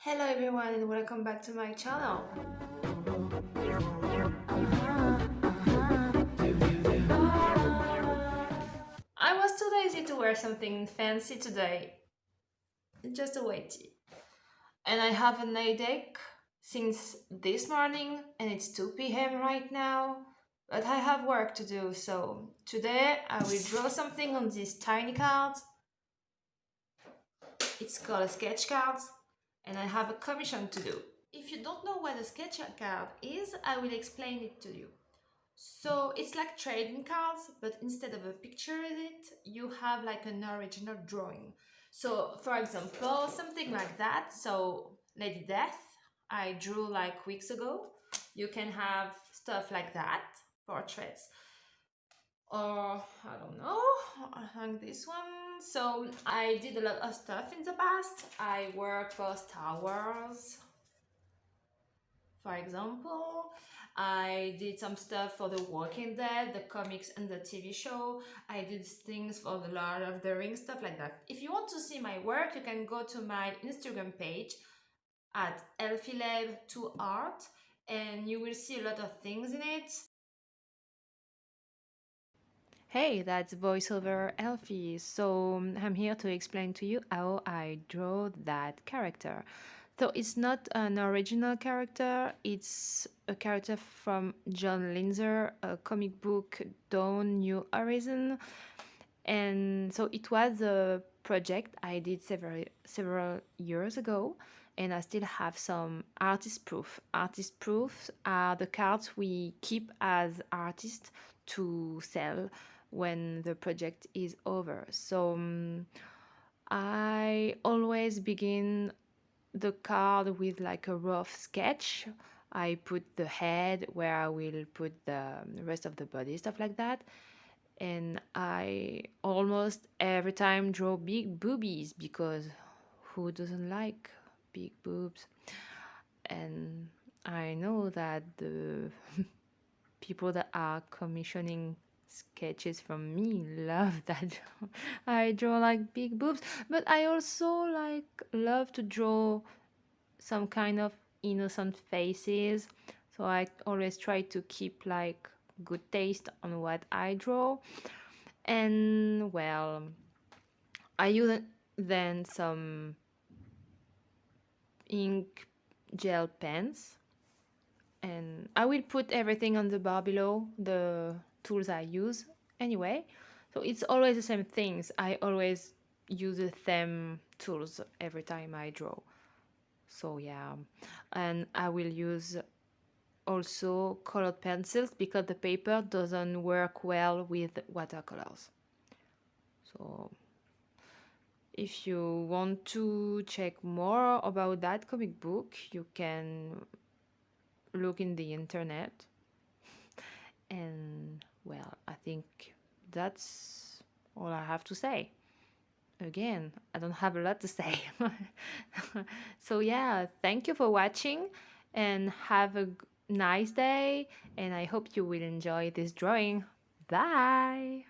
Hello everyone and welcome back to my channel. I was too lazy to wear something fancy today, just a white tee. And I have a headache since this morning and it's 2 p.m. right now. But I have work to do, so today I will draw something on this tiny card. It's called a sketch card and I have a commission to do. If you don't know what a sketch card is, I will explain it to you. So it's like trading cards, but instead of a picture in it, you have like an original drawing. So for example, something like that. So Lady Death, I drew like weeks ago. You can have stuff like that, portraits. Or I don't know, like this one. So I did a lot of stuff in the past. I worked for Star Wars, for example. I did some stuff for The Walking Dead, the comics and the TV show. I did things for the Lord of the Rings, stuff like that. If you want to see my work, you can go to my Instagram page at elphilab2art and you will see a lot of things in it. Hey, that's voiceover Elfie. So I'm here to explain to you how I draw that character. So it's not an original character, it's a character from John Linser, a comic book Dawn New Horizon. And so it was a project I did several years ago, and I still have some artist proof. Artist proofs are the cards we keep as artists to sell when the project is over. So I always begin the card with like a rough sketch. I put the head where I will put the rest of the body, stuff like that. And I almost every time draw big boobies because who doesn't like big boobs? And I know that the people that are commissioning sketches from me love that I draw like big boobs, but I also like love to draw some kind of innocent faces. So I always try to keep like good taste on what I draw. And well, I use then some ink gel pens, and I will put everything on the bar below, the tools I use anyway. So it's always the same things. I always use the theme tools every time I draw. So yeah, and I will use also colored pencils because the paper doesn't work well with watercolors. So if you want to check more about that comic book, you can look in the internet. And well, I think that's all I have to say. Again, I don't have a lot to say. So yeah, thank you for watching and have a nice day, and I hope you will enjoy this drawing. Bye.